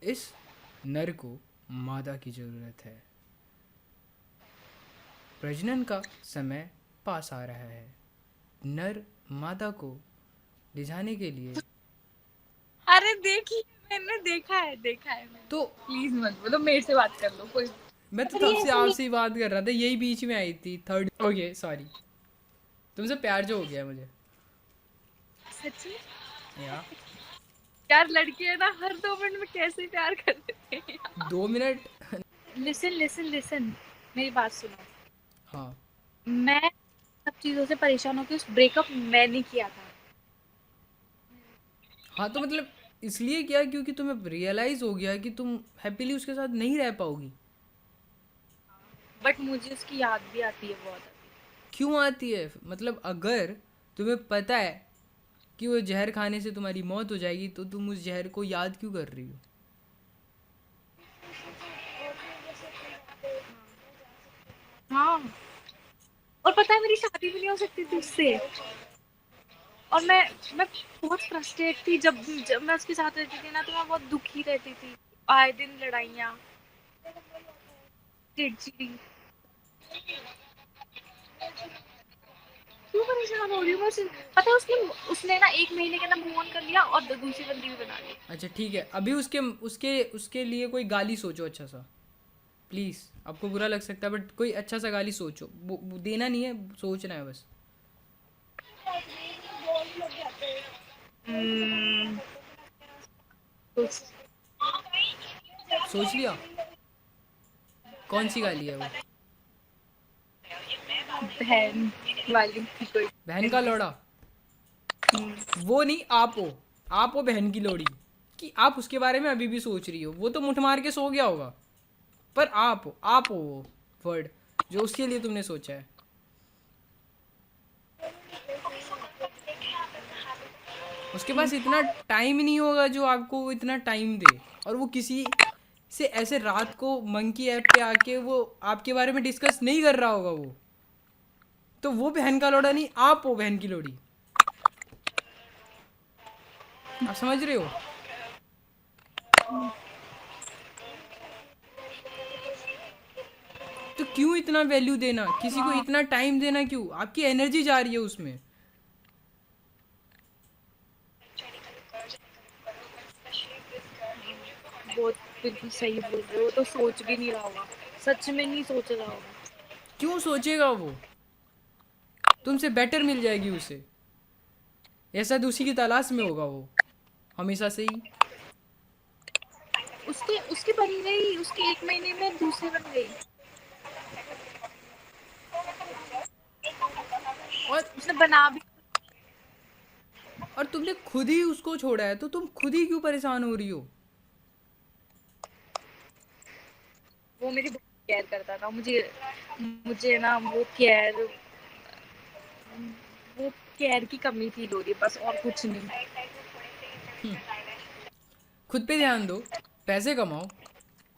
इस नर को मादा की ज़रूरत है। प्रजनन का समय पास आ रहा है। नर मादा को ले जाने के लिए अरे देखिए, मैंने देखा है मैंने। तो प्लीज मत बोलो, मेरे से बात कर लो कोई। मैं तो अरे तब से ऐसा नहीं। आपसे ही बात कर रहा था, यही बीच में आई थी थर्ड। ओके सॉरी, तुमसे प्यार जो हो गया है मुझे। सच्ची? या यार लड़के है ना, हर 2 मिनट में कैसे प्यार कर देते हैं। 2 मिनट। लिसन लिसन लिसन, मेरी बात सुनो। हाँ मैं सब चीजों से परेशान होकर उस ब्रेकअप मैंने किया था। हाँ, तो मतलब इसलिए क्या, क्योंकि तुम्हें रियलाइज़ हो गया कि तुम हैप्पीली उसके साथ नहीं रह पाओगी। बट मुझे उसकी याद भी आती है बहुत अभी। क्यों आती है? मतलब अगर तुम्हें पता है कि वो जहर खाने से तुम्हारी मौत हो जाएगी, तो तुम उस जहर को याद क्यों कर रही हो? हाँ, और पता है मेरी शादी भी नहीं हो सकती थी उससे। और मैं बहुत फ्रस्ट्रेट थी, जब मैं उसके साथ रहती थी ना, तो मैं बहुत दुखी रहती थी। आए दिन लड़ाइयाँ, चिड़चिड़ी। क्यों परेशान हो रही हूँ मैं उससे? पता है उसने उसने ना 1 महीने के अंदर मूव ऑन कर लिया और दूसरी बंदी भी बना ली। अच्छा ठीक है, अभी उसके उसके उसके लिए कोई गाली सोचो अच्छा सा। प्लीज़, आपको बुरा लग सकता है बट कोई अच्छा सा गाली सोचो। वो देना नहीं है, सोचना है बस। हम्म, कुछ सोच लिया? कौन सी गाली है वो? बहन वाली थी कोई बहन का गंदी लौड़ा? सी। वो नहीं, आप हो बहन की लोड़ी। कि आप उसके बारे में अभी भी सोच रही हो? वो तो मुठ मार के सो गया होगा, पर आप हो वो वर्ड जो उसके लिए तुमने सोचा है। उसके पास इतना टाइम ही नहीं होगा जो आपको वो इतना टाइम दे। और वो किसी से ऐसे रात को मंकी ऐप पे आके वो आपके बारे में डिस्कस नहीं कर रहा होगा वो। तो वो बहन का लोड़ा नहीं, आप हो बहन की लोड़ी। आप समझ रहे हो? तो क्यों इतना वैल्यू देना, किसी को हाँ, इतना टाइम देना क्यों? आपकी एनर्जी जा रही है उसमें। वो बिल्कुल सही बोल रहे हो। वो तो सोच भी नहीं रहा होगा, सच में नहीं सोच रहा होगा। क्यों सोचेगा वो? तुमसे बेटर मिल जाएगी उसे। ऐसा उसी की तलाश में होगा वो, हमेशा से ही। उसके उसकी बन गई, उसके 1 महीने में दूसरी बन गई। और उसने बना भी। और तुमने खुद ही उसको छोड़ा है, तो तुम खुद ही क्यों परेशान हो रही हो? वो मेरी बहुत केयर करता था। मुझे मुझे ना वो केयर की कमी फील हो रही है, बस और कुछ नहीं। खुद पे ध्यान दो, पैसे कमाओ,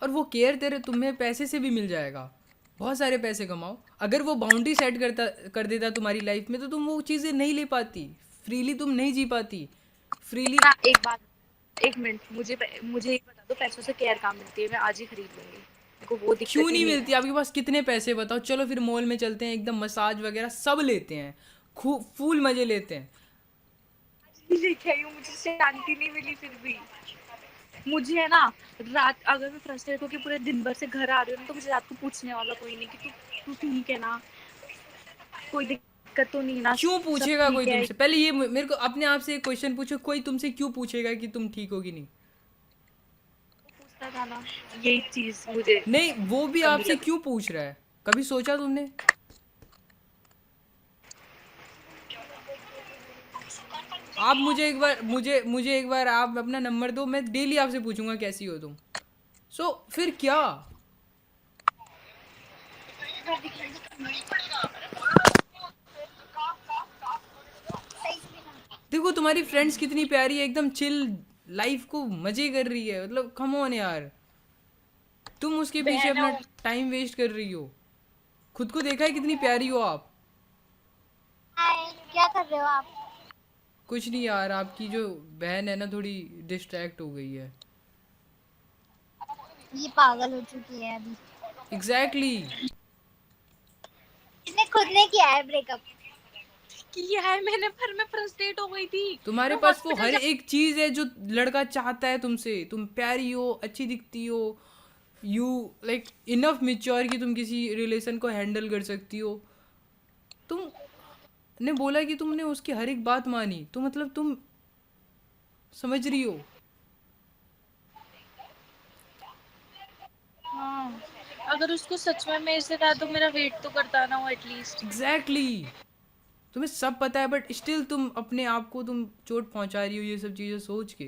और वो केयर तेरे तुम्हें पैसे से भी मिल जाएगा। बहुत सारे पैसे कमाओ। अगर वो बाउंड्री सेट कर देता तुम्हारी लाइफ में, तो तुम वो चीज़ें नहीं ले पाती। फ्रीली तुम नहीं जी पाती। फ्रीली। ना एक बात, 1 मिनट, मुझे एक बता दो, पैसों से केयर कहाँ मिलती है? मैं आज ही खरीद लूंगी, मेरे को वो क्यों दिक्कत ही नहीं नहीं मिलती? है। आपके पास कितने पैसे बताओ, चलो फिर मॉल में चलते हैं, एकदम मसाज वगैरह सब लेते हैं, खूब फुल मज़े लेते हैं। लेके आई हूँ, मुझे शांति नहीं मिली फिर भी। मुझे है ना, रात अगर मैं फ्रस्ट्रेट होकर पूरे दिन भर से घर आ रही हूँ ना, तो मुझे रात को पूछने वाला कोई नहीं कि तू तू ठीक है ना, कोई दिक्कत तो नहीं ना, क्यों सब पूछेगा कोई ठीक है। तुमसे? पहले ये मेरे को अपने आप से एक क्वेश्चन पूछो, कोई तुमसे क्यों पूछेगा कि तुम ठीक हो कि नहीं? पूछता था ना, यही चीज मुझे नहीं, वो भी कमी आपसे लग क्यों पूछ रहा है? कभी सोचा तुमने? आप मुझे एक बार मुझे मुझे एक बार आप अपना नंबर दो, मैं डेली आपसे पूछूंगा कैसी हो तुम। फिर क्या? देखो तुम्हारी फ्रेंड्स कितनी प्यारी है, एकदम चिल लाइफ को मजे कर रही है। मतलब कम ऑन यार, तुम उसके पीछे बहन है अपना वो। टाइम वेस्ट कर रही हो। खुद को देखा है कितनी प्यारी हो आप? हाय, क्या कर रहे हो आप? कुछ नहीं यार, आपकी जो बहन है ना, थोड़ी डिस्ट्रैक्ट हो गई है। ये पागल हो चुकी है अभी। एग्जैक्टली इसने खुद ने किया है ब्रेकअप। किया है मैंने, पर मैं फ्रस्ट्रेट हो गई थी। तुम्हारे मैं पास वो हॉस्पिटल हर जा एक चीज है जो लड़का चाहता है तुमसे। तुम प्यारी हो, अच्छी दिखती हो, यू लाइक इनफ मेच्योर कि तुम किसी रिलेशन को हैंडल कर सकती हो। तुमने बोला कि तुमने उसकी हर एक बात मानी, तो मतलब तुम समझ रही हो। हाँ, अगर उसको सच में मेरे से था तो मेरा वेट तो करता ना वो एटलीस्ट। एग्जैक्टली तुम्हें सब पता है बट स्टिल तुम अपने आप को तुम चोट पहुंचा रही हो ये सब चीज़ें सोच के।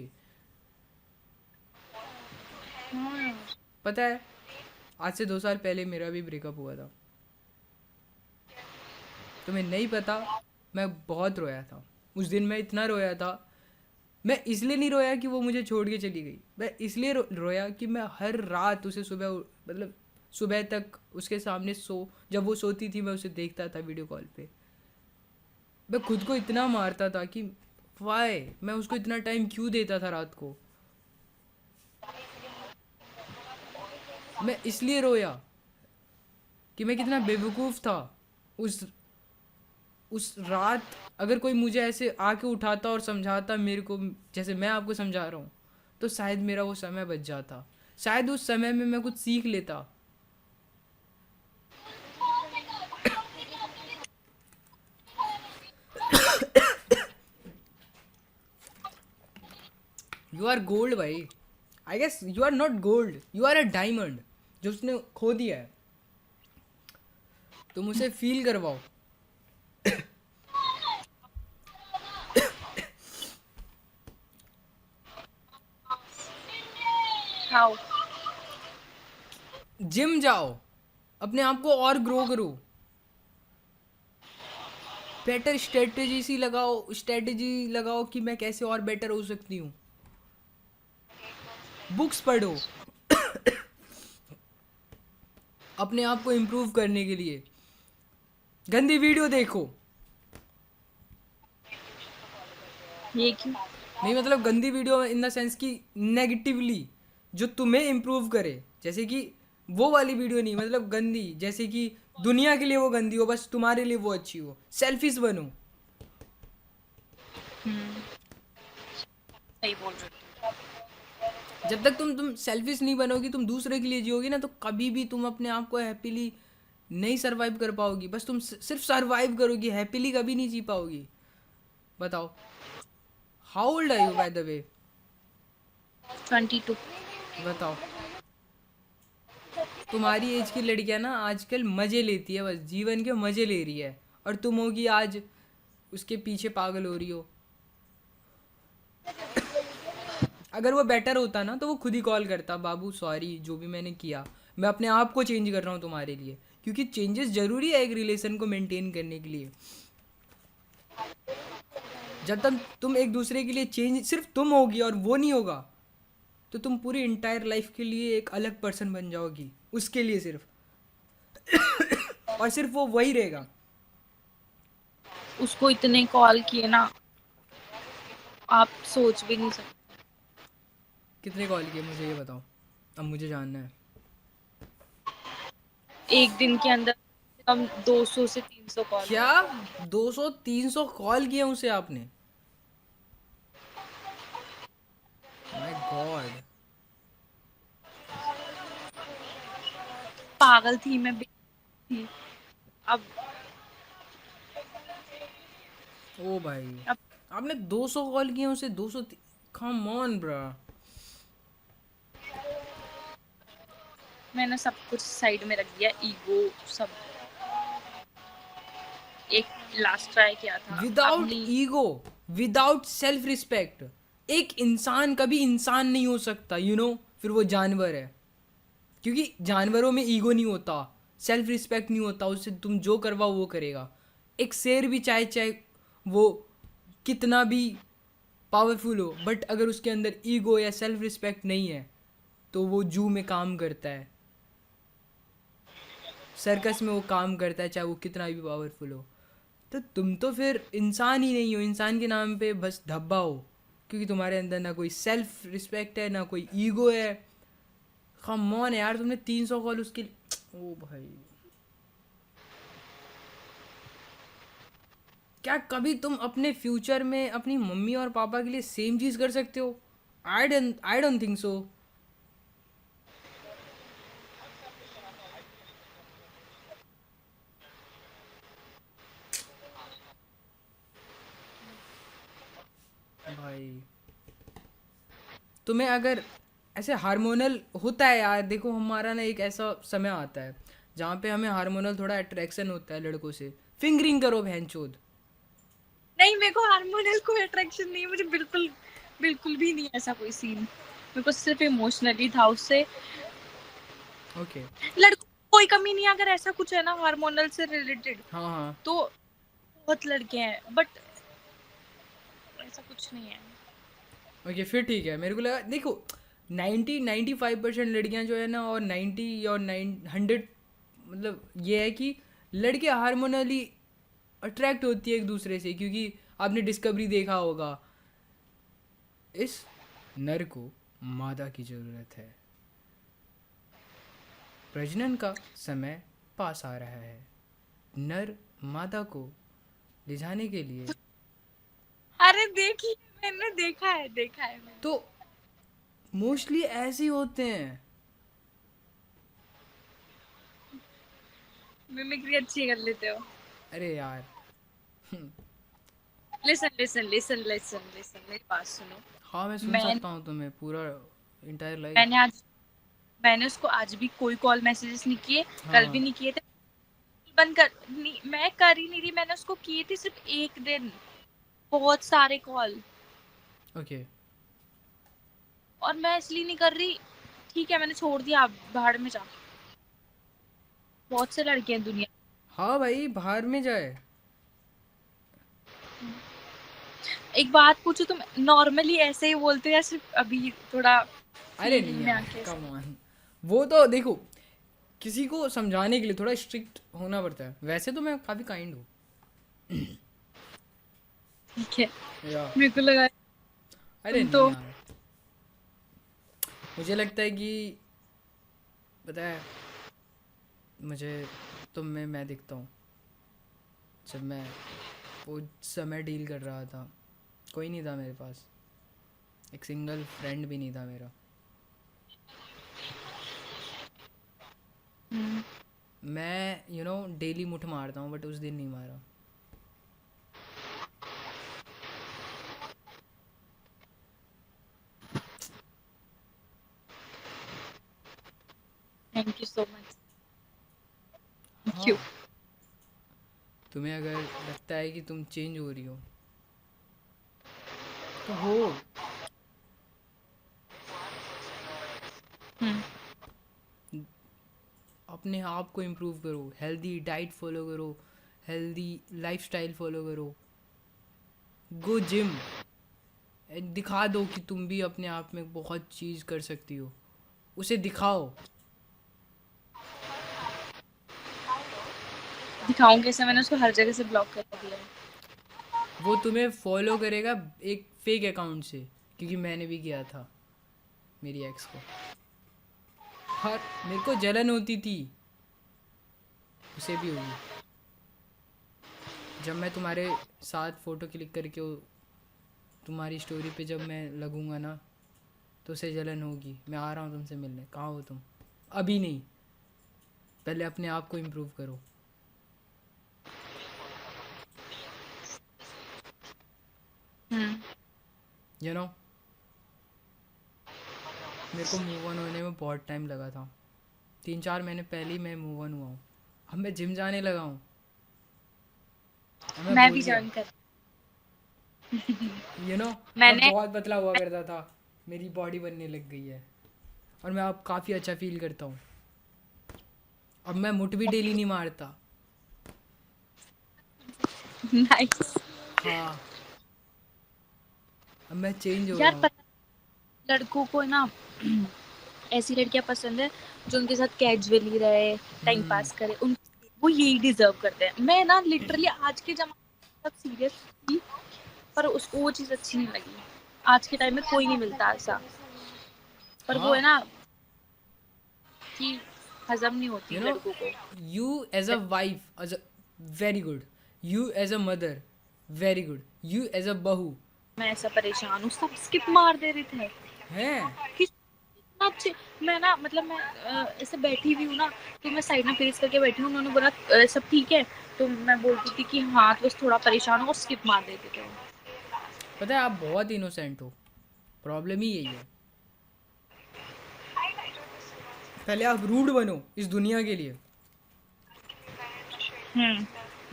हाँ, पता है, आज से 2 साल पहले मेरा भी ब्रेकअप हुआ था। तुम्हें नहीं पता, मैं बहुत रोया था उस दिन। मैं इतना रोया था। मैं इसलिए नहीं रोया कि वो मुझे छोड़ के चली गई, मैं इसलिए रोया कि मैं हर रात उसे सुबह मतलब सुबह तक उसके सामने जब वो सोती थी मैं उसे देखता था वीडियो कॉल पे। मैं खुद को इतना मारता था कि वाई मैं उसको इतना टाइम क्यों देता था रात को। मैं इसलिए रोया कि मैं कितना बेवकूफ़ था। उस उस रात अगर कोई मुझे ऐसे आके उठाता और समझाता मेरे को, जैसे मैं आपको समझा रहा हूँ, तो शायद मेरा वो समय बच जाता। शायद उस समय में मैं कुछ सीख लेता। यू आर गोल्ड भाई। I guess you are not gold, you are a diamond जो उसने खो दिया है। तुम उसे फील करवाओ। हाउ? जिम जाओ, अपने आप को और ग्रो करो। बेटर स्ट्रेटेजी लगाओ कि मैं कैसे और बेटर हो सकती हूँ। बुक्स पढ़ो अपने आप को इम्प्रूव करने के लिए। गंदी वीडियो देखो, ये क्यों? नहीं मतलब गंदी वीडियो इन द सेंस कि नेगेटिवली जो तुम्हें इम्प्रूव करे। जैसे कि वो वाली वीडियो नहीं, मतलब गंदी जैसे कि दुनिया के लिए वो गंदी हो, बस तुम्हारे लिए वो अच्छी हो। सेल्फिश बनो। सही बोल रहे हो। जब तक तुम सेल्फिश नहीं बनोगी, तुम दूसरे के लिए जियोगी ना, तो कभी भी तुम अपने आप को हैप्पीली नहीं सरवाइव कर पाओगी। बस तुम सिर्फ सरवाइव करोगी, हैप्पीली कभी नहीं जी पाओगी। बताओ, how old are you by the way? 22। बताओ, तुम्हारी एज की लड़कियां ना आजकल मजे लेती है, बस जीवन के मजे ले रही है, और तुम होगी आज उसके पीछे पागल हो रही हो। अगर वो बेटर होता ना तो वो खुद ही कॉल करता, बाबू सॉरी जो भी मैंने किया, मैं अपने आप को चेंज कर रहा हूँ तुम्हारे लिए। क्योंकि चेंजेस जरूरी है एक रिलेशन को मेंटेन करने के लिए। जब तक तुम एक दूसरे के लिए चेंज सिर्फ तुम होगी और वो नहीं होगा, तो तुम पूरी इंटायर लाइफ के लिए एक अलग पर्सन बन जाओगी उसके लिए सिर्फ। और सिर्फ वो वही रहेगा। उसको इतने कॉल किए ना, आप सोच भी नहीं सकते। कितने कॉल किए मुझे ये बताओ, अब मुझे जानना है। एक दिन के अंदर हम 200 से 300 कॉल। क्या 200-300 कॉल किए उसे आपने? My God. पागल थी मैं थी। अब ओ भाई, अब आपने 200 कॉल किए उसे? 200? कम ऑन ब्रा। मैंने सब कुछ साइड में रख दिया, ईगो सब। एक लास्ट ट्राई किया था विदाउट अपनी। ईगो, विदाउट सेल्फ रिस्पेक्ट, एक इंसान कभी इंसान नहीं हो सकता, फिर वो जानवर है। क्योंकि जानवरों में ईगो नहीं होता, सेल्फ रिस्पेक्ट नहीं होता, उससे तुम जो करवाओ वो करेगा। एक शेर भी चाहे चाहे वो कितना भी पावरफुल हो, बट अगर उसके अंदर ईगो या सेल्फ रिस्पेक्ट नहीं है तो वो जू में काम करता है, सर्कस में वो काम करता है, चाहे वो कितना भी पावरफुल हो। तो तुम तो फिर इंसान ही नहीं हो, इंसान के नाम पे बस धब्बा हो। क्योंकि तुम्हारे अंदर ना कोई सेल्फ रिस्पेक्ट है, ना कोई ईगो है, कम ऑन यार, तुमने 300 कॉल उसके ओ भाई, क्या कभी तुम अपने फ्यूचर में अपनी मम्मी और पापा के लिए सेम चीज कर सकते हो? I don't think so. भाई तुम्हें अगर ऐसे हार्मोनल होता है यार, देखो हमारा ना एक ऐसा समय आता है जहाँ पे हमें हार्मोनल थोड़ा अट्रैक्शन होता है लड़कों से, फिंगरिंग करो बहनचोद। नहीं, मेरे को हार्मोनल कोई अट्रैक्शन नहीं है, मुझे बिल्कुल बिल्कुल भी नहीं ऐसा कोई सीन। मेरे को सिर्फ इमोशनली था उससे। ओके। लड़कों को कोई कमी नहीं है, अगर ऐसा कुछ है ना हार्मोनल से रिलेटेड, हाँ हाँ। तो बहुत लड़के हैं, बट ऐसा कुछ नहीं है। ओके फिर ठीक है, मेरे को लगा देखो 95% लड़कियां जो है ना, और 90 और 100, मतलब ये है कि लड़के हार्मोनली अट्रैक्ट होती है एक दूसरे से, क्योंकि आपने डिस्कवरी देखा होगा, इस नर को मादा की ज़रूरत है, प्रजनन का समय पास आ रहा है, नर मादा को ले जाने के लिए। अरे देखिए, मैंने देखा है मैंने। तो मोस्टली ऐसे ही होते हैं। मिमिक्री अच्छी कर लेते हो। अरे यार listen listen listen listen listen, मेरी बात सुनो। हाँ मैं सुन मैं सकता हूँ तुम्हें पूरा इंटायर लाइफ। मैंने उसको आज भी कोई कॉल मैसेजेस नहीं किए, कल भी हाँ। नहीं किए थे। बंद कर नहीं, मैं कर ही नहीं रही। मैंने उसको किए थे सिर्फ एक दिन, बहुत सारे कॉल, ओके। और मैं इसलिए नहीं कर रही। ठीक है, मैंने छोड़ दिया, आप बाहर में जा। बहुत से लड़के हैं दुनिया। हाँ भाई बाहर में जाए। एक बात पूछो, तुम नॉर्मली ऐसे ही बोलते हो या सिर्फ अभी थोड़ा अरे नहीं फीलिंग में यार आके? कम ऑन, वो तो देखो किसी को समझाने के लिए थोड़ा स्ट्रिक्ट होना पड़ता है, वैसे तो मैं काफ़ी काइंड हूँ। ठीक है, या मेरे को लगा अरे तुम नहीं तो। यार, मुझे लगता है कि पता है, मुझे तुम में मैं दिखता हूँ। जब मैं वो समय डील कर रहा था, कोई नहीं था मेरे पास, एक सिंगल फ्रेंड भी नहीं था मेरा। मैं डेली मुठ मारता हूँ, बट उस दिन नहीं मारा। Thank you so much. Thank हाँ, यू। तुम्हें अगर लगता है कि तुम चेंज हो रही हो तो हो, अपने आप को इम्प्रूव करो, हेल्दी डाइट फॉलो करो, हेल्दी लाइफस्टाइल फॉलो करो, गो जिम, दिखा दो कि तुम भी अपने आप में बहुत चीज़ कर सकती हो, उसे दिखाओ। दिखाऊं कैसे? मैंने उसको हर जगह से ब्लॉक कर दिया है। वो तुम्हें फॉलो करेगा एक फेक अकाउंट से, क्योंकि मैंने भी किया था मेरी एक्स को। हर मेरे को जलन होती थी, उसे भी होगी। जब मैं तुम्हारे साथ फ़ोटो क्लिक करके तुम्हारी स्टोरी पे जब मैं लगूंगा ना, तो उसे जलन होगी। मैं आ रहा हूँ तुमसे मिलने, कहाँ हो तुम? अभी नहीं, पहले अपने आप को इम्प्रूव करो। यू नो मेरे को मूव ऑन होने में बहुत टाइम लगा था, 3-4 महीने पहले ही मैं मूव ऑन हुआ हूँ। अब मैं जिम जाने लगा हूँ, अब मैं मैं भूल भी गया। ज्वाइन कर। मैं मैंने बहुत पतला हुआ करता था, मेरी बॉडी बनने लग गई है, और मैं अब काफ़ी अच्छा फील करता हूँ। अब मैं मुठ भी डेली नहीं मारता। नाइस। हाँ, अब मैं चेंज हो रहा यार हूँ। पता, लड़कों को ना ऐसी लड़कियां पसंद है जो उनके साथ कैजुअली रहे, टाइम पास करे। उन वो यही डिजर्व करते हैं। मैं ना लिटरली आज के जमाने में सीरियस थी, पर उसको वो चीज अच्छी नहीं लगी। आज के टाइम में कोई नहीं मिलता ऐसा, पर वो हाँ है ना, कि हजम नहीं होती You know, लड़कों को। you as a wife, as a very good. You as a mother, very good. You as a बहू, मैं ऐसा परेशान हूँ, सब स्किप मार दे रहे थे हैं? कि अच्छे। मैं ना मतलब मैं ऐसे बैठी हुई हूँ ना, तो मैं साइड में फेस करके बैठी हूँ, उन्होंने बोला सब ठीक है, तो मैं बोलती थी कि हाँ, तो बस थोड़ा परेशान हूँ, और स्किप मार देते थे। पता है आप बहुत इनोसेंट हो, प्रॉब्लम ही यही है। पहले आप रूड बनो इस दुनिया के लिए।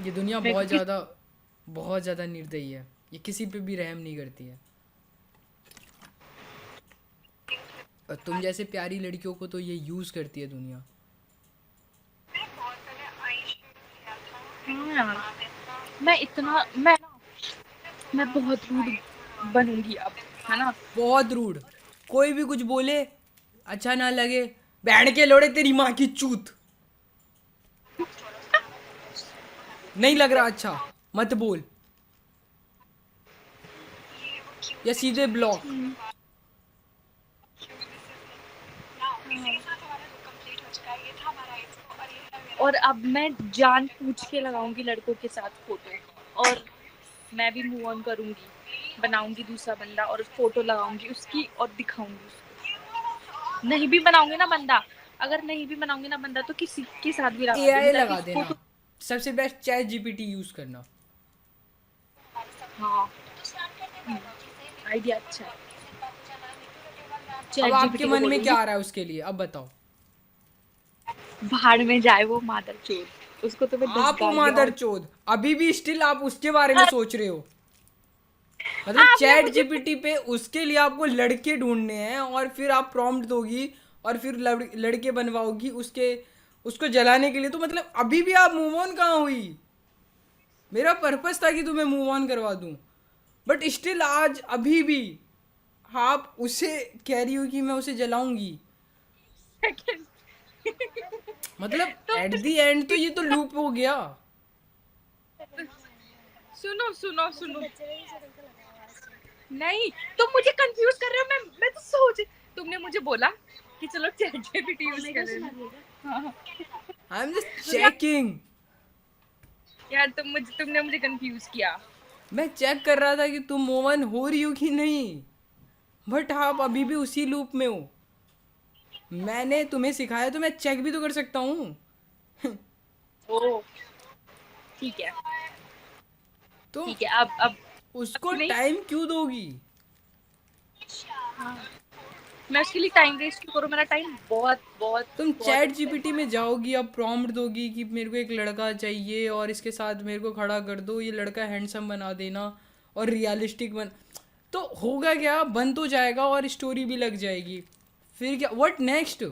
ये दुनिया मेरे को बहुत ज़्यादा निर्दयी है, ये किसी पे भी रहम नहीं करती है। और तुम जैसे प्यारी लड़कियों को तो ये यूज़ करती है दुनिया। हाँ यार, मैं बहुत रूड बनूंगी अब, है ना। बहुत रूड, कोई भी कुछ बोले अच्छा ना लगे, बैंड के लोड़े तेरी माँ की चूत, नहीं लग रहा अच्छा मत बोल, या सीधे ब्लॉक। और अब मैं जान पूछ के लगाऊंगी लड़कों के साथ फोटो, और मैं भी मूव ऑन करूंगी, बनाऊंगी दूसरा बंदा और फोटो लगाऊंगी उसकी और दिखाऊंगी उसको। नहीं भी बनाऊंगी ना बंदा, अगर नहीं भी बनाऊंगी ना बंदा, तो किसी के साथ भी लगा दूंगी एआई ताकि लगा देना, फोटो। सबसे बेस्ट चैट जीपीटी यूज़ करना। हाँ, आइडिया अच्छा है। अब चैट आपके जीपीटी को मन में क्या बोलूंगी आ रहा है उसके लिए, अब बताओ। भाड़ में जाए वो मादर चोद, उसको तो मैं 10 आप हो गालियां मादर और चोद, अभी भी स्टिल आप उसके बारे में सोच रहे हो। मतलब आपने चैट मुझे जीपीटी पे उसके लिए आपको लड़के ढूंढने हैं, और फिर आप प्रॉम्प्ट दोगी, और फिर लड़के बनवाओगी उसको जलाने के लिए। तो मतलब अभी भी आप मूव ऑन कहाँ हुई? मेरा पर्पस था कि तुम्हें मूव ऑन करवा दूं, बट स्टिल आज अभी भी आप उसे कह रही हो कि मैं उसे जलाऊंगी। मतलब तो एट द एंड तो ये तो लूप हो गया। सुनो सुनो सुनो, नहीं, तुम मुझे कंफ्यूज कर रहे हो। मैं तो सोच, तुमने मुझे बोला कि चलो चैट जीपीटी यूज करें। हाँ। आई एम जस्ट यार, चेकिंग। यार तुमने मुझे कंफ्यूज किया। मैं चेक कर रहा था कि तुम मूव ऑन हो रही हो कि नहीं, बट आप अभी भी उसी लूप में हो। मैंने तुम्हें सिखाया तो मैं चेक भी तो कर सकता हूँ। ओ, ठीक है, तो ठीक है। अब उसको अभी नहीं। टाइम क्यों दोगी? हाँ, मैं उसके लिए टाइम वेस्ट क्यों करूँ? मेरा टाइम बहुत बहुत तुम बहुत चैट अच्छा जीपीटी में जाओगी, अब प्रॉम्प्ट दोगी कि मेरे को एक लड़का चाहिए और इसके साथ मेरे को खड़ा कर दो, ये लड़का हैंडसम बना देना और रियलिस्टिक बन, तो होगा क्या, बन तो जाएगा और स्टोरी भी लग जाएगी। फिर क्या, व्हाट नेक्स्ट?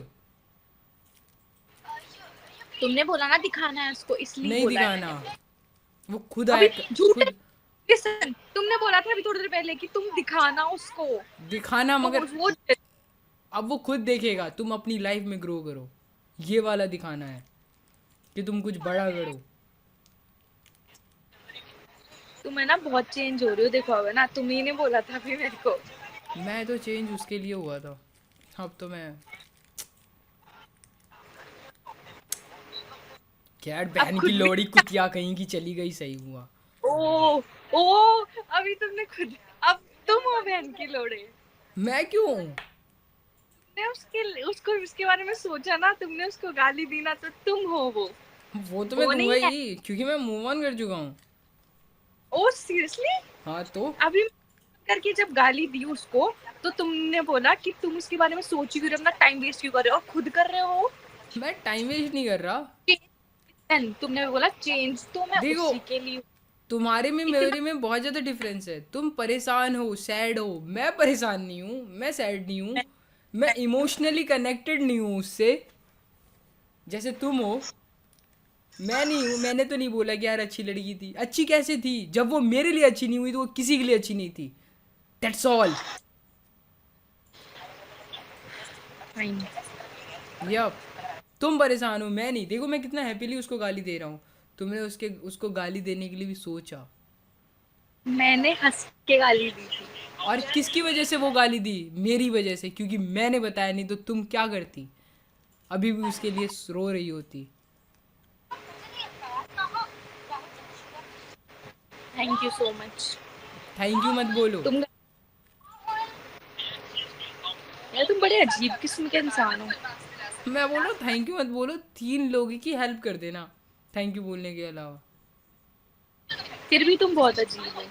तुमने बोला ना दिखाना है उसको, इसलिए नहीं बोला है दिखाना, मैंने। वो खुद अभी आया। झूठ है। खुद लिसन, तुमने बोला था अभी थोड़ी देर पहले कि तुम दिखाना उसको, दिखाना, तो मगर वो अब वो खुद देखेगा। तुम अपनी लाइफ में ग्रो करो, ये वाला दिखाना है कि तुम कुछ बड़ा करो। तुम है ना बहुत चेंज हो रही हो, देखो अब है ना, तुम ही ने बोला था अभी मेरे को। मैं तो चेंज उसके लिए हुआ था, अब तो मैं क्या, अब बहन की खुद भी। लोड़ी कुतिया कहीं की चली गई, सही हुआ। ओ ओ, अभी तुमने खुद, अब तुम हो बहन की लोड़े। मैं क्यों हूँ? तुमने उसको उसके बारे में सोचा ना, तुमने उसको गाली दी ना, तो तुम हो वो तो मैं वो दूंगा नहीं है। ही, क्योंकि मैं मूव ऑन कर चुका हूँ। Oh seriously? हाँ तो अभी करके जब गाली दी उसको, तो तुमने बोला कि तुम उसके बारे में सोच ही क्यों रहे हो, अपना टाइम वेस्ट क्यों कर रहे हो, और खुद कर रहे हो। मैं टाइम वेस्ट नहीं कर रहा। तुमने बोला चेंज, तो मैं देखो, उसी के लिए तुम्हारे में इतना। मेरे में बहुत ज़्यादा डिफरेंस है। तुम परेशान हो, सैड हो, मैं परेशान नहीं हूँ, मैं सैड नहीं हूँ, मैं इमोशनली कनेक्टेड नहीं हूँ उससे, जैसे तुम हो। मैं नहीं हूँ, मैंने तो नहीं बोला कि यार अच्छी लड़की थी। अच्छी कैसे थी? जब वो मेरे लिए अच्छी नहीं हुई तो वो किसी के लिए अच्छी नहीं थी। That's all. Fine. यप, तुम परेशान हो, मैं नहीं। देखो मैं कितना हैप्पीली उसको गाली दे रहा हूँ, तुमने उसको गाली देने के लिए भी सोचा। मैंने हंस के गाली दी थी। और किसकी वजह से वो गाली दी? मेरी वजह से, क्योंकि मैंने बताया, नहीं तो तुम क्या करती? अभी भी उसके लिए रो रही होती। Thank you so much. Thank you मत बोलो। तुम यार तुम बड़े अजीब किस्म के इंसान हो। मैं बोल रहा हूँ थैंक यू मत बोलो, 3 लोगों की हेल्प कर देना थैंक यू बोलने के अलावा। फिर भी तुम बहुत अजीब हो।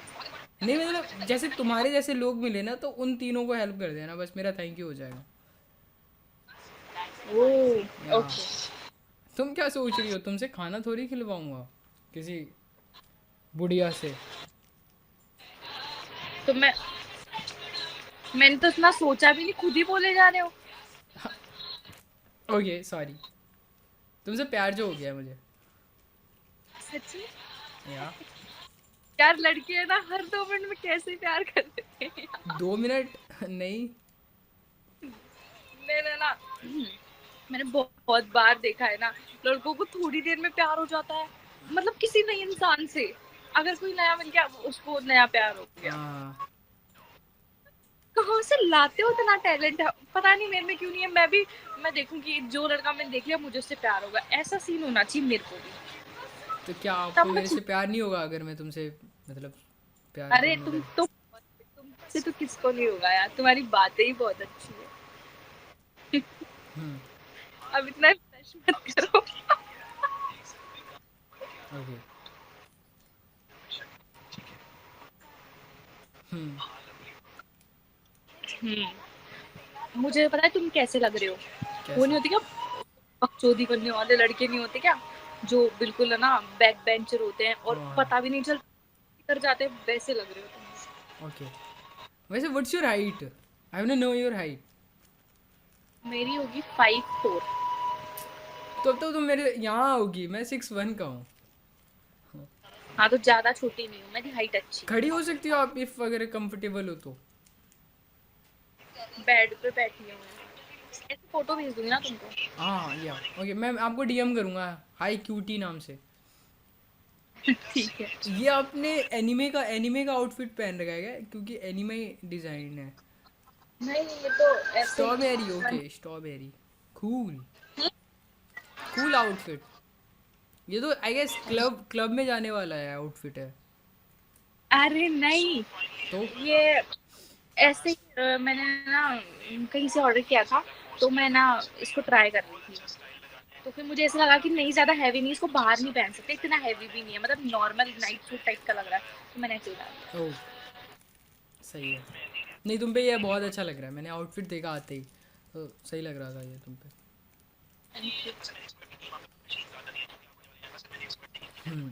नहीं मतलब जैसे तुम्हारे जैसे लोग मिले ना तो उन तीनों को हेल्प कर देना, बस मेरा थैंक यू हो जाएगा। ओह या ओके। तुम क्या सोच रही हो, तुमसे खाना थोड़ी खिलवाऊंगा किसी बुढ़िया से। तो मैंने तो इतना सोचा भी नहीं, खुद ही बोले जा रहे हो। ओके सॉरी, तुमसे प्यार जो हो गया है मुझे। सच्ची? या यार लड़के है ना हर 2 मिनट में कैसे प्यार कर देते हैं। 2 मिनट नहीं। मैंने ना मैंने बहुत बार देखा है ना, लड़कों को थोड़ी देर में प्यार हो जाता है। मतलब किसी नए इंसान से अगर कोई नया मिल गया उसको नया प्यार हो गया। हाँ कहाँ से लाते हो इतना टैलेंट है, पता नहीं मेरे में क्यों नहीं है। मैं देखूंगी जो लड़का मैंने देख लिया मुझे उससे प्यार होगा, ऐसा सीन होना चाहिए मेरे को भी। तो क्या तब आपको मैं मेरे से प्यार नहीं होगा अगर मैं तुमसे मतलब प्यार अरे करने लग। तुमसे तो किसको नहीं होगा यार, तुम्हारी बातें ही बहुत अच्छी है। हम्म अब इतना फ्रेश मत करो। ओके। हम्म मुझे पता है तुम कैसे लग रहे हो। वो कैसे? नहीं होती क्या, बकचोदी करने वाले लड़के नहीं होते क्या, जो बिल्कुल है ना बैक बेंचर होते हैं और ओह पता भी नहीं चलता कर जाते हैं, वैसे लग रहे हो तुम। ओके। वैसे what's your height? I want to know your height. मेरी होगी 5'4". तो अब तो तुम मेरे यहाँ होगी, मैं 6'1" का हूँ। हाँ तो ज्यादा छोटी नहीं हूँ, मेरी हाइट अच्छी खड़ी हो सकती हो आप इफ अगर कंफर्टेबल हो तो। है। बेड पे बैठी हूँ, ऐसे फोटो भेज दूंगी ना तुमको। हाँ या ओके, मैं आपको डीएम करूँगा हाई क्यूटी नाम से। ठीक है। ये आपने एनिमे का आउटफिट पहन रखा है क्या? क्योंकि एनिमे डिजाइन है। नहीं ये तो ऐसे स्ट्रॉबेरी, ही। Okay strawberry. Cool, cool outfit. ये तो आई गेस क्लब क्लब में जाने वाला है आउटफिट है। अरे नहीं, तो ये ऐसे ही मैंने ना कहीं से ऑर्डर किया था, तो मैं ना इसको ट्राई कर रही थी। तो फिर मुझे ऐसा लगा कि नहीं ज्यादा हैवी नहीं, इसको बाहर नहीं पहन सकते, इतना हैवी भी नहीं है, मतलब नॉर्मल नाइट सूट टाइप का लग रहा है, तो मैंने ऐसे ही डाल दिया। ओ सही है। नहीं तुम पे ये बहुत अच्छा लग रहा है, मैंने आउटफिट देखा आते ही तो सही लग रहा था ये तुम पे। हम्म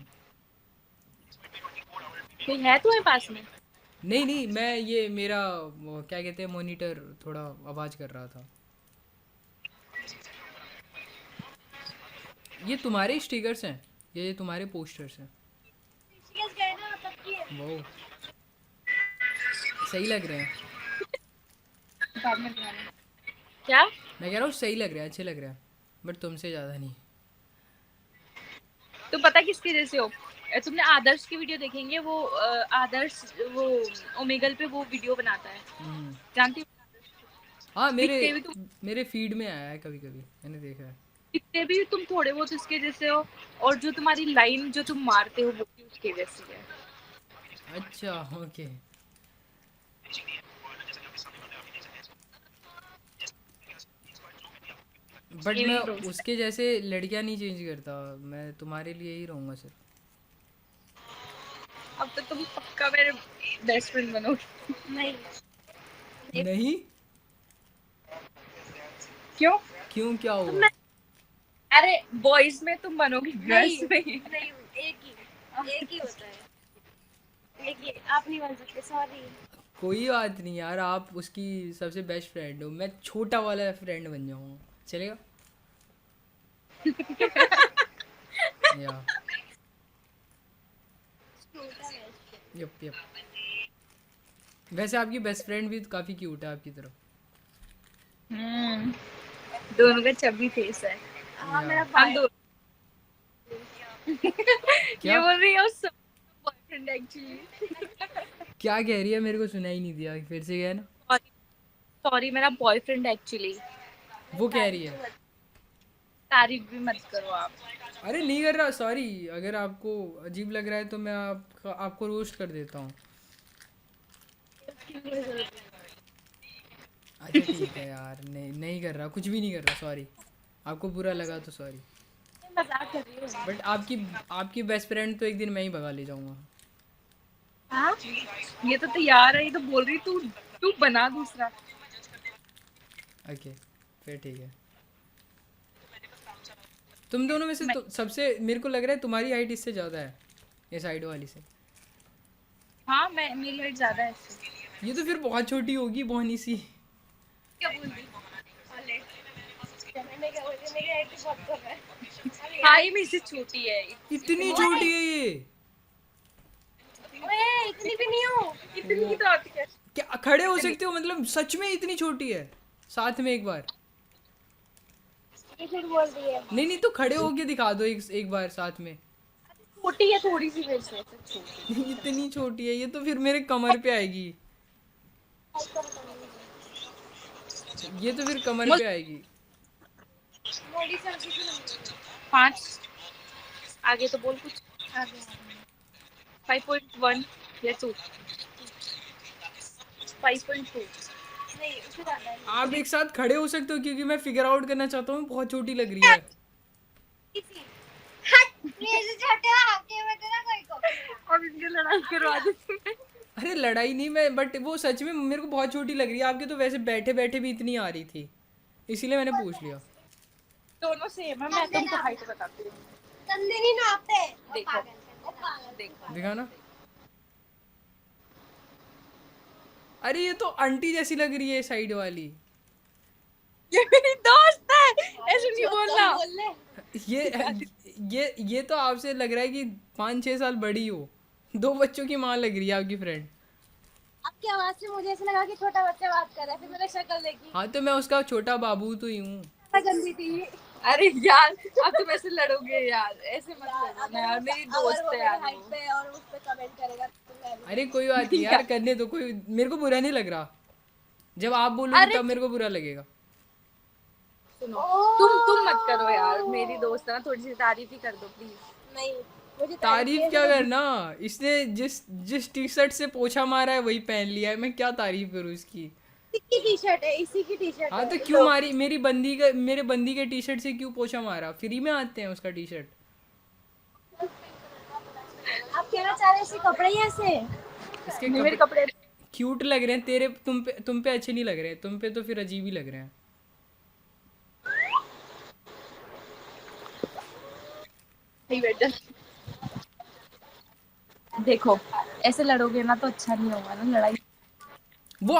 कोई है तुम्हारे पास में? नहीं नहीं, मैं ये मेरा वो क्या कहते हैं मॉनिटर थोड़ा आवाज़ कर रहा था। ये तुम्हारे स्टिकर्स हैं, ये तुम्हारे पोस्टर्स हैं। वो सही लग रहे हैं। बाद में बनाना। क्या? मैं कह रहा हूँ सही लग रहा है, अच्छे लग रहे हैं, बट तुमसे ज़्यादा नहीं। तुम पता किसके जैसे हो? तुमने आदर्श की वीडियो देखेंगे, वो आदर्श वो ओमेगल पे वो वीडियो बनाता है, हम्म जानती हो? हाँ मेरे दिखते भी तुम मेरे फीड में आया है कभी कभी, मैंने देखा है। दिखते भी तुम थोड़े बहुत उसके जैसे हो, और जो तुम्हारी लाइन जो तुम मारते हो वो भी उसके जैसी है। अच्छा ओके। बट मैं सेविंग रोज। उसके जैसे लड़कियां नहीं चेंज करता, मैं तुम्हारे लिए ही रहूँगा सिर्फ। अब तो तुम पक्का मेरे बेस्ट फ्रेंड बनोगे। नहीं। नहीं? क्यों? क्यों, क्या तुम हुआ? मैं अरे बॉयज में तुम बनोगी, गर्ल्स में ही। नहीं एक ही होता है, एक ही, आप नहीं बन सकते, सॉरी। कोई बात नहीं यार, आप उसकी सबसे बेस्ट फ्रेंड हो, मैं छोटा वाला फ्रेंड बन जाऊँगा, चलेगा? या यप यप। वैसे आपकी बेस्ट फ्रेंड भी काफ़ी क्यूट है आपकी तरफ। दोनों का चबी फेस है। हाँ या मेरा हम भाई। दो ये क्या बोल रही है उसका बॉयफ्रेंड एक्चुअली। क्या कह रही है, मेरे को सुनाई नहीं दिया, फिर से गया ना। सॉरी सॉरी, मेरा बॉयफ्रेंड एक्चुअली। वो कह रही है तारीफ भी मत करो आप। अरे नहीं कर रहा, सॉरी। अगर आपको अजीब लग रहा है तो मैं आपको रोस्ट कर देता हूँ। उसकी कोई जरूरत अच्छा ठीक है यार, नहीं नहीं कर रहा, कुछ भी नहीं कर रहा, सॉरी। आपको बुरा लगा तो सॉरी। नहीं, मजाक कर रही हूँ। बट आपकी आपकी बेस्ट फ्रेंड तो एक दिन मैं ही भगा ले जाऊंगा। हाँ, ये तो तैयार है, ये तो बोल रही तू तू बना दूसरा। ओके, फिर ठीक है। तुम दोनों में से मैं तो सबसे मेरे को लग रहा है तुम्हारी हाइट इससे ज़्यादा है, ये साइड वाली से। हाँ, मैं मेरी हाइट ज्यादा है इससे। ये तो फिर बहुत छोटी होगी, बोहनी सी। क्या बोल रही? मैंने क्या बोली, मेरी हाइट बहुत कम है। हाँ, ये मेरे से छोटी है। इतनी छोटी है ये? ओए इतनी भी नहीं हूँ। इतनी ही तो आती है। क्या खड़े हो सकते हो? मतलब सच में इतनी छोटी है? साथ में एक बार। ये फिर बोल रही है। नहीं नहीं, तो खड़े होके दिखा दो एक बार साथ में। छोटी है थोड़ी सी मेरे से, छोटी। इतनी छोटी है ये तो फिर मेरे कमर पे आएगी। ये तो फिर कमर पे आएगी। मोड़ी से हल्की सी लंबी है। 5 आगे तो बोल कुछ। आगे 5.1 या 2 5.2। नहीं उससे ज्यादा है। आप एक साथ खड़े हो सकते हो, क्योंकि मैं फिगर आउट करना चाहता हूँ बहुत छोटी लग रही है। इसी हट मेरे से छोटे आके मैं तेरा कोई को। और इनकी लड़ाई करवा देती मैं। अरे लड़ाई नहीं, मैं बट वो सच में मेरे को बहुत छोटी लग रही है। आपके तो वैसे बैठे बैठे भी इतनी आ रही थी, इसीलिए मैंने पूछ लिया। दोनों सेम है, मैं तुमको हाइट बताती हूँ। कंधे नहीं नापते। देखो देखो। दिखाना। अरे ये तो आंटी जैसी लग रही है साइड वाली। ये मेरी दोस्त है, ऐसे नहीं बोलना। बोल ले। ये तो आपसे लग रहा है कि 5-6 साल बड़ी हो। 2 बच्चों की माँ लग रही है आपकी फ्रेंड। आपकी आवाज से मुझे ऐसा लगा कि छोटा बच्चा बात कर रहा है, फिर मैंने शक्ल देखी। हाँ तो मैं उसका छोटा बाबू तो ही हूँ। गंदी थी। अरे यार, अब तुम ऐसे लड़ोगे यार, ऐसे मत लड़ो ना यार, मेरी दोस्त है यार हाइट वो। पे और उस पे कमेंट करेगा तो मैं भी। अरे कोई बात नहीं यार, करने दो, कोई मेरे को बुरा नहीं लग रहा। जब आप बोलोगे अरे तब मेरे को बुरा लगेगा। सुनो, तुम मत करो यार, मेरी दोस्त है ना, थोड़ी सी तारीफ ही कर दो प्लीज। नहीं मुझे तारीफ क्या करना, इसने जिस जिस टी शर्ट से पोछा मारा है वही पहन लिया है, मैं क्या तारीफ करूँ इसकी। इसी की टी शर्ट है, इसी की टी शर्ट हाँ है। तो क्यों मारी? मेरे बंदी के टी शर्ट से क्यों पोछा मारा? फ्री में आते हैं उसका टी शर्ट। आप कहना चाह रहे हैं इसके कपड़े ही ऐसे? इसके मेरे कपड़े कपड़े क्यूट लग रहे हैं तेरे, तुम पे अच्छे नहीं लग रहे हैं, तुम पे तो फिर अजीब ही लग रहे हैं। नहीं बेटा, देखो ऐसे लड़ोगे ना तो अच्छा नहीं होगा ना लड़ाई। वो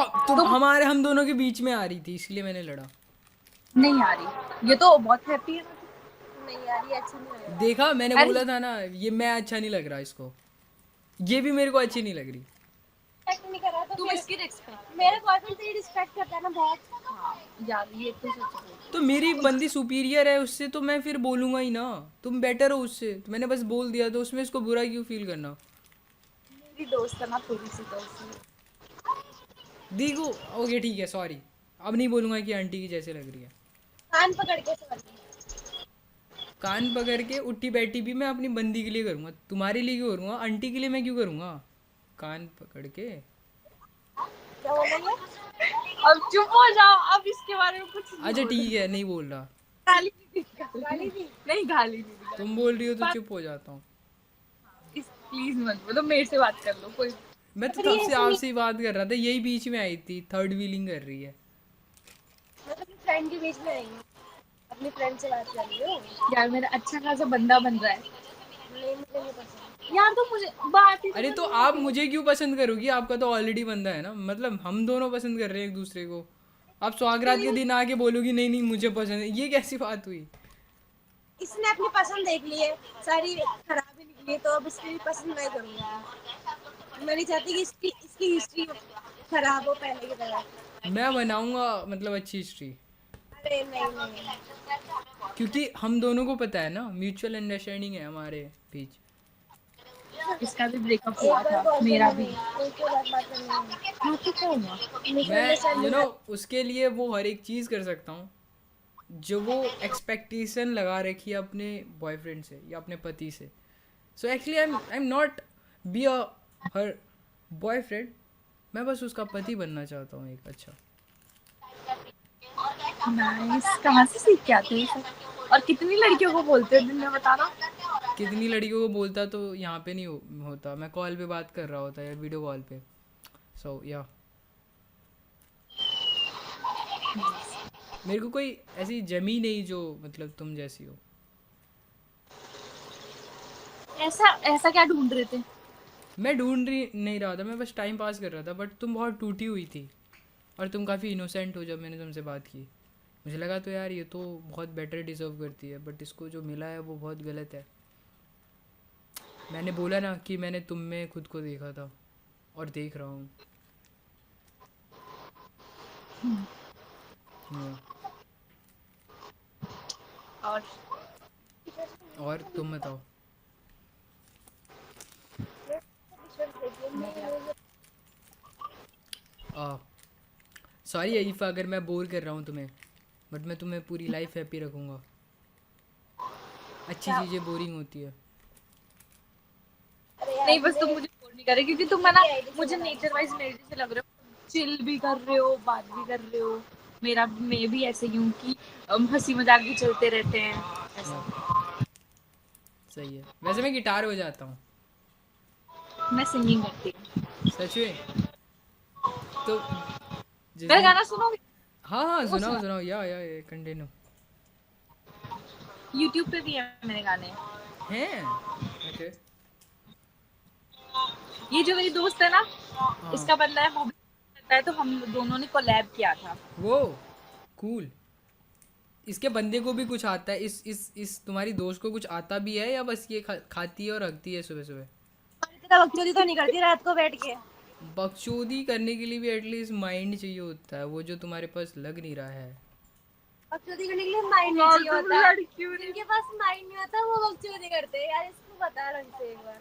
हम दोनों के बीच में आ रही थी, इसलिए मैंने लड़ा। नहीं आ रही, ये तो बहुत हैप्पी है। नहीं यार ये अच्छा नहीं लग देखा, मैंने अरे बोला था ना, ये मैं अच्छा नहीं लग रहा इसको। ये भी मेरे को अच्छी नहीं लग रही। रिस्पेक्ट नहीं कर रहा तो तुम फिर इसकी रिस्पेक्ट। मेरे बॉयफ्रेंड से रिस्पेक्ट करता है ना बहुत। हाँ यार, ये तो सच है। तो मेरी बंदी सुपीरियर है उससे, तो मैं फिर बोलूंगा ही ना। तुम बेटर हो उससे, तो मैंने बस बोल दिया, तो उसमें इसको बुरा क्यों फील करना। मेरी दोस्त है ना, थोड़ी सी तो इसलिए। देखो, ओके ठीक है, सॉरी। अब नहीं बोलूंगा कि आंटी की जैसे लग रही है। कान पकड़ के सॉरी। कान पकड़ के उठी बैठी भी मैं अपनी बंदी के लिए करूंगा, तुम्हारे लिए क्यों करूंगा? आंटी के लिए मैं क्यों करूंगा? कान पकड़ के। क्या बोल रही है? अब चुप हो जाओ, अब इसके बारे में कुछ नहीं अच्छा बोलना। ठीक है, नहीं बोल रहा। गाली नहीं दी, गाली दी? नहीं गाली नहीं दी। तुम बोल रही हो तो चुप हो जाता हूँ। प्लीज मत बोलो, मेरे से बात कर लो कोई। मैं तो अरे तब से ऐसे आपसे ही बात कर रहा था, यही बीच में आई थी, थर्ड व्हीलिंग कर रही है। मैं तो अपनी फ्रेंड के बीच में आई हूँ, अपनी फ्रेंड से बात कर रही हूँ। यार मेरा अच्छा खासा बंदा बन रहा है नहीं मुझे नहीं पसंद। यार, तो मुझे बात ही अरे तो आप मुझे क्यों पसंद करोगी? आपका तो ऑलरेडी बंदा है ना, मतलब हम दोनों पसंद कर रहे हैं एक दूसरे को। आप सुहागरात के दिन आके बोलोगी नहीं नहीं मुझे पसंद है, ये कैसी बात हुई? इसने अपनी पसंद देख ली है, सारी खराब ही निकली है, तो अब इसकी भी पसंद मैं करूँगी। मैं नहीं चाहती कि इसकी हिस्ट्री खराब हो पहले की तरह। मैं बनाऊंगा मतलब अच्छी हिस्ट्री, अरे नहीं नहीं। क्योंकि हम दोनों को पता है ना, म्यूचुअल अंडरस्टैंडिंग है हमारे बीच। इसका भी ब्रेकअप हुआ था, मेरा भी। उसके बाद बात करनी है। हाँ तो क्या हुआ? मैं उसके लिए वो हर एक चीज़ कर सकता हूँ, जो वो एक्सपेक्टेशन लगा रखी है अपने बॉयफ्रेंड से या अपने पति से. So actually I am not be a her boyfriend. मैं बस उसका पति बनना चाहता हूँ एक अच्छा. नाइस. कहाँ से सीख के आते हैं ये सब? और कितनी लड़कियों को बोलते हो दिन में, बताना. कितनी लड़कियों को बोलता तो यहाँ पे नहीं होता. मैं कॉल पे बात कर रहा होता या वीडियो कॉल पे. सो या मेरे को कोई ऐसी जमी नहीं जो मतलब तुम जैसी हो. ऐसा ऐसा क्या ढूंढ रहे थे? मैं ढूंढ नहीं रहा था. मैं बस टाइम पास कर रहा था. बट तुम बहुत टूटी हुई थी और तुम काफ़ी इनोसेंट हो. जब मैंने तुमसे बात की मुझे लगा तो यार ये तो बहुत बेटर डिज़र्व करती है. बट इसको जो मिला है वो बहुत गलत है. मैंने बोला ना कि मैंने तुम में खुद को देखा था और देख रहा हूँ. Yeah. और तुम बताओ. सॉरी अईफा अगर मैं बोर कर रहा हूँ तुम्हें. बट मैं तुम्हें पूरी लाइफ हैप्पी रखूँगा. अच्छी चीज़ें बोरिंग होती है. नहीं, बस तुम मुझे बोर नहीं कर रहे, क्योंकि तुम है ना मुझे नेचर वाइज मेरे जैसे लग रहे हो. चिल भी कर रहे हो, बात भी कर रहे हो. मैं भी ऐसे ही हूँ कि हंसी मजाक भी चलते रहते हैं ऐसा. सही है. वैसे मैं गिटार बजाता हूँ. मैं सिंगिंग करती हूँ. सच में. तो जिस मेरा दिन गाना सुनोगे? हाँ हाँ वो सुनाओ सुना. सुनाओ या कंटिन्यू. यूट्यूब पे भी है मेरे गाने. हैं. ओके. ये जो मेरी दोस्त है ना, हाँ. इसका बंदा है, वो भी करता है, तो हम दोनों ने कोलैब किया था. वो कूल. इसके बंदे को भी कुछ आता है. इस तुम्हारी दोस्त को कुछ आता भी है या बस ये खाती है और हगती है सुबह सुबह. इतना बकचोदी तो नहीं करती रात को बैठ के. बकचोदी करने के लिए भी एटलीस्ट माइंड चाहिए होता है. वो जो तुम्हारे पास लग नहीं रहा है. बकचोदी करने के लिए माइंड नहीं चाहिए होता. जिनके पास माइंड नहीं होता वो बकचोदी करते हैं यार. इसको बता रंग से एक बार.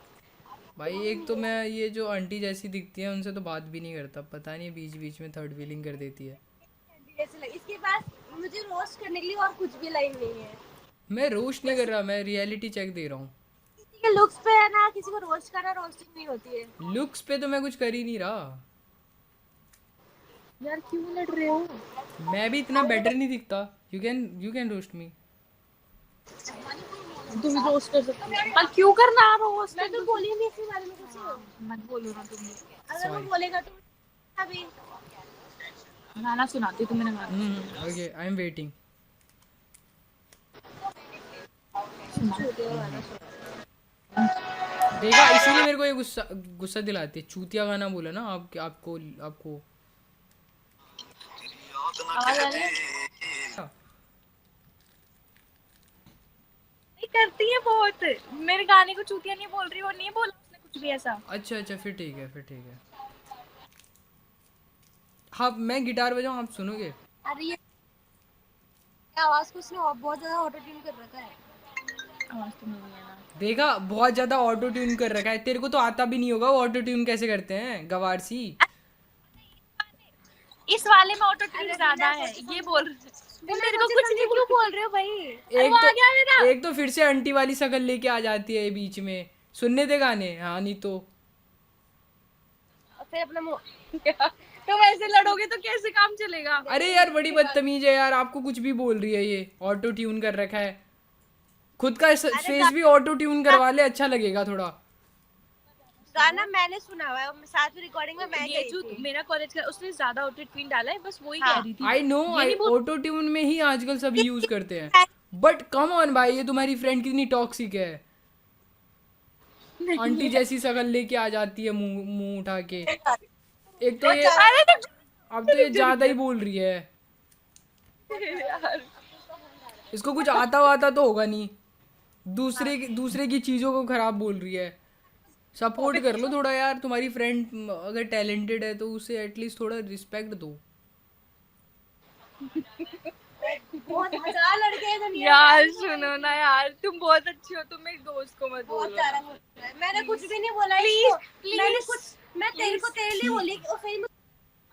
भाई एक तो मैं ये जो आंटी जैसी दिखती है उनसे तो बात भी नहीं करता. पता नहीं बीच बीच में थर्ड व्हीलिंग कर देती है. इसके पास मुझे रोस्ट करने के लिए और कुछ भी लाइन नहीं है. मैं रोस्ट नहीं कर रहा. मैं रियलिटी चेक दे रहा हूँ. किसी के लुक्स पे है ना, किसी को रोस्ट करना रोस्टिंग नहीं होती है. लुक्स पे तो मैं कुछ कर ही नहीं रहा. यार क्यों लड़ रहे हो? मैं भी इतना बेटर नहीं दिखता. यू कैन रोस्ट मी. तुम रोस्ट कर सकते हो, पर क्यों करना रोस्ट? मैं तो बोली नहीं इसके बारे में कुछ. मत बोलो ना तुम. अगर वो बोलेगा तो अभी गाना सुनाती हूँ, तुम्हें गाना. Okay I am waiting. देखा इसीलिए मेरे को ये गुस्सा गुस्सा दिलाती है. चूतिया गाना बोला ना आपको आपको. आवाज आ रही है? नहीं करती है बहुत. मेरे गाने को चूतिया नहीं बोल रही, और नहीं बोला उसने कुछ भी ऐसा. अच्छा फिर ठीक है. हाँ मैं गिटार बजाऊँ आप सुनोगे. अरे ये आवाज को उसने बहुत ज्यादा ऑटो ट्यून कर रखा है. आवाज तो नहीं है ना. देखा बहुत ज्यादा ऑटो ट्यून कर रखा है. तेरे को तो आता भी नहीं होगा वो ऑटो ट्यून कैसे करते हैं गवारसी. इस वाले में ऑटो ट्यून ज्यादा है, ये बोल रहे. मेरे को कुछ नहीं क्यों बोल रहे हो भाई? एक तो फिर से आंटी वाली शकल लेके आ जाती है बीच में. सुनने दे गाने. हाँ नहीं तो फिर अपना तुम ऐसे लड़ोगे तो कैसे काम चलेगा? अरे यार बड़ी बदतमीज है यार. आपको कुछ भी बोल रही है. ये ऑटो ट्यून कर रखा है. खुद का फेस भी ऑटो ट्यून करवा ले. अच्छा लगेगा थोड़ा. गाना मैंने सुना हुआ है, साथ में रिकॉर्डिंग में मैं ये गई जो थी. मेरा कॉलेज का, उसने ज्यादा ऑटो ट्यून डाला है, बस वही कह रही थी. आई नो ऑटो ट्यून में ही आजकल सब यूज करते हैं. बट कम ऑन भाई ये तुम्हारी फ्रेंड कितनी टॉक्सिक है. आंटी जैसी शकल लेके आ जाती है मुंह उठा के. एक तो ये अब तो ये ज्यादा ही बोल रही है. इसको कुछ आता वाता तो होगा नहीं. दूसरे की चीजों को खराब बोल रही है. सपोर्ट कर लो थोड़ा यार. तुम्हारी फ्रेंड अगर टैलेंटेड है तो उसे एटलीस्ट थोड़ा रिस्पेक्ट दो. बहुत हजार लड़के हैं दुनिया यार सुनो ना यार, तुम बहुत अच्छी हो, तुम मेरी दोस्त को मत बहुत बोलो. सारा. मैंने कुछ भी नहीं बोला इसको. मैंने कुछ मैं तेरे लिए बोली और सही में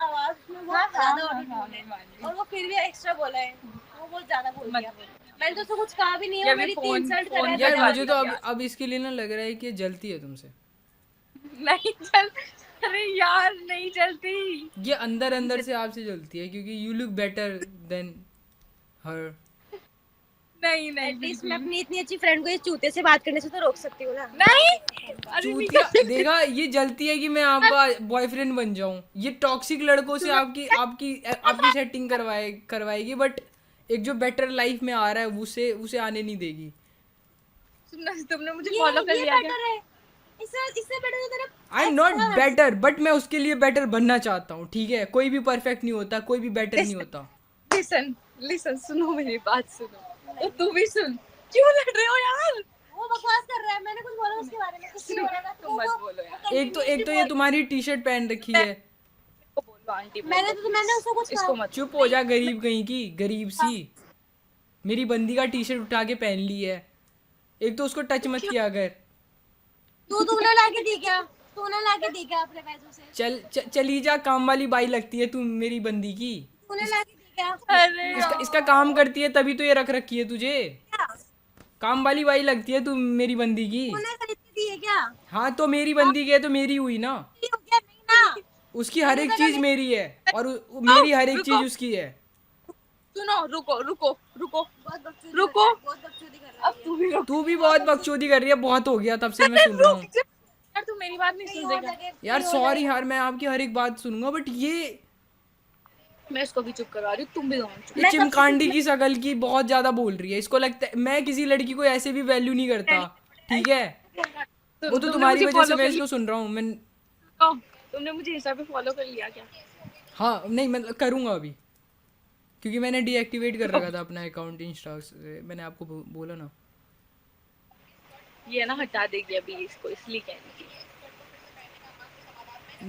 आवाज में बहुत ज्यादा ऑटो ट्यून है और वो फिर भी एक्स्ट्रा बोला है. वो ज्यादा बोल मत दिया। बोलो। मैंने तो उसको कुछ कहा भी नहीं है, ये वो भी मेरी फोन- इंसल्ट कर फोन रहा है। यार बजा मुझे तो दिया। अब इसके लिए ना लग रहा है कि ये जलती है तुमसे। नहीं चल, अरे यार नहीं चलती। ये अंदर अंदर से आपसे जलती है क्योंकि यू लुक बेटर देन हर। नहीं नहीं एटलीस्ट बिल्कुल मैं अपनी इतनी अच्छी फ्रेंड को इस चूते से बात करने से तो रोक सकती हूँ ना। नहीं। अरे नहीं चूतिया कर सकती। देखा, ये जलती है कि मैं आपका बॉयफ्रेंड बन जाऊं। ये टॉक्सिक लड़कों से आपकी आपकी आपकी सेटिंग करवाएगी, बट एक जो बेटर लाइफ में आ रहा है उसे उसे आने नहीं देगी। सुनना, तुमने मुझे फॉलो कर लिया क्या? बेटर है, इससे बेटर तो तेरा I am not better, but मैं उसके लिए बेटर बनना चाहता हूँ। ठीक है, कोई भी परफेक्ट नहीं होता, कोई भी बेटर नहीं होता। लिसन लिसन, सुनो मेरी बात सुनो। तो तू भी सुन, क्यों लड़ रहे हो यार? वो बकवास कर रहा है, मैंने कुछ बोला उसके बारे में? कुछ नहीं बोला था। तुम मत बोलो यार। एक तो ये तुम्हारी टी शर्ट पहन रखी है। इसको बोलो आंटी, मैंने उसको कुछ इसको कहा? मत। चुप हो जा, गरीब कहीं की, गरीब सी। मेरी बंदी का टी शर्ट उठा के पहन ली है। एक तो उसको टच मत किया अगर। तूने लाके दी क्या? तूने लाके दी क्या अपने पैसों से? चली जा, काम वाली बाई लगती है तू मेरी बंदी की। तूने लाके दी क्या? अरे इसका काम करती है तभी तो ये रख रखी है तुझे। क्या? काम वाली बाई लगती है तू मेरी बंदी की। तूने खरीद के दी है क्या? हाँ तो मेरी बंदी की है तो मेरी हुई ना। नहीं हो गया, नहीं ना। उसकी हर एक चीज मेरी है और मेरी हर एक रुको। चीज उसकी है। सुनो, रुको रुको रुको, बहुत बकचोदी रुको। कर रहा है, बहुत बकचोदी कर रहा अब है। तू भी रुक। तू भी बहुत बकचोदी कर रही है, बहुत हो गया तब से मैं सुन रहा हूँ। रुक जा। यार तू मेरी बात नहीं सुन देगा। यार सॉरी यार, मैं आपकी हर एक बात सुनूंगा, बट ये मैं इसको भी चुप करवा रही हूँ, तुम भी दोनों चुप। ये चिमकांडी की शकल की बहुत ज्यादा बोल रही है। इसको लगता है मैं किसी लड़की को ऐसे भी वैल्यू नहीं करता। ठीक है, वो तो तुमने तुम्हारी मुझे वजह से follow मैं कर इसको सुन रहा हूँ। मैं लिया। तुमने मुझे इंस्टा पे फॉलो कर लिया क्या? हाँ नहीं, मैं करूँगा अभी, क्योंकि मैंने डीएक्टिवेट कर रखा था अपना अकाउंट इंस्टा से। मैंने आपको बोला ना। ये ना हटा देगी अभी इसको, इसलिए कह रही थी।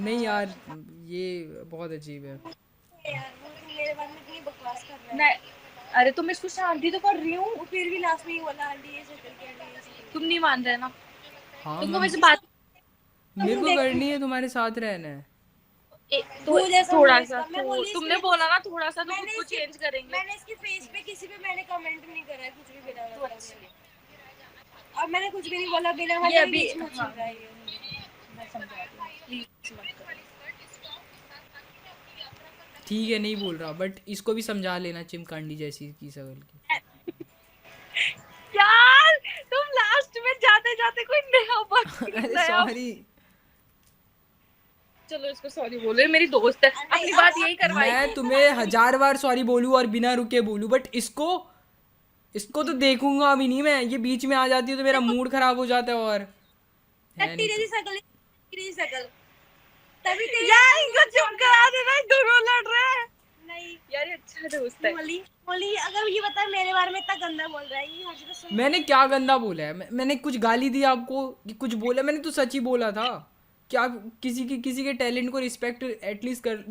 नहीं यार, ये बहुत अजीब है। यार वो तो मेरे बारे में इतनी बकवास कर रहा है। नहीं, अरे तुम इसको शांति तो कर रही हूँ। वो फिर भी लास्ट में ही बोला आंटी ये शक्ल की, आंटी ये शक्ल तुम नहीं मान रहे ना? हाँ तुमको मैं- वैसे बात मेरे को करनी है, तुम्हारे साथ रहना है। वो जैसा थोड़ा मैं सा इसका- मैं बोली तुमने इसमें- बोला ना थोड़ा सा तो खुद मैंने को इसकी- चेंज करेंगे। मैंने इसके फेस पे किसी पे मैंने कमेंट नहीं करा है, कुछ भी बिना मतलब। अब मैंने कुछ भी नहीं बोला, बिना ये वजह अभी- बीच में हाँ। चल रहा है ये। मैं समझा रही हूँ, प्लीज मत करो। ठीक है, नहीं बोल रहा, बट इसको भी समझा लेना, चिमकांडी जैसी की शकल की। यार तुम लास्ट में जाते जाते कोई नया बात अरे सॉरी, चलो इसको सॉरी बोलो, ये मेरी दोस्त है, अपनी बात यही करवाई। मैं तुम्हें 1000 बार सॉरी बोलूं और बिना रुके बोलूं, बट इसको तो देखूंगा अभी नहीं मैं। ये बीच में आ जाती है तो मेरा मूड खराब हो जाता है। और है टट्टी नहीं जैसी शकल है, टट्टी जैसी शकल। तभी तेरी यार इनको चुप करा देना, दोनों लड़ रहे हैं। नहीं यार ये अच्छा दोस्त है। मोली मोली अगर ये बता मेरे बारे में इतना गंदा बोल रहा है ये हर चीज़ सुन। मैंने क्या गंदा बोला है? मैंने कुछ गाली दी आपको कि कुछ बोला? मैंने तो सच ही बोला था कि आप किसी के टैलेंट को रिस्पेक्ट एटलीस्ट कर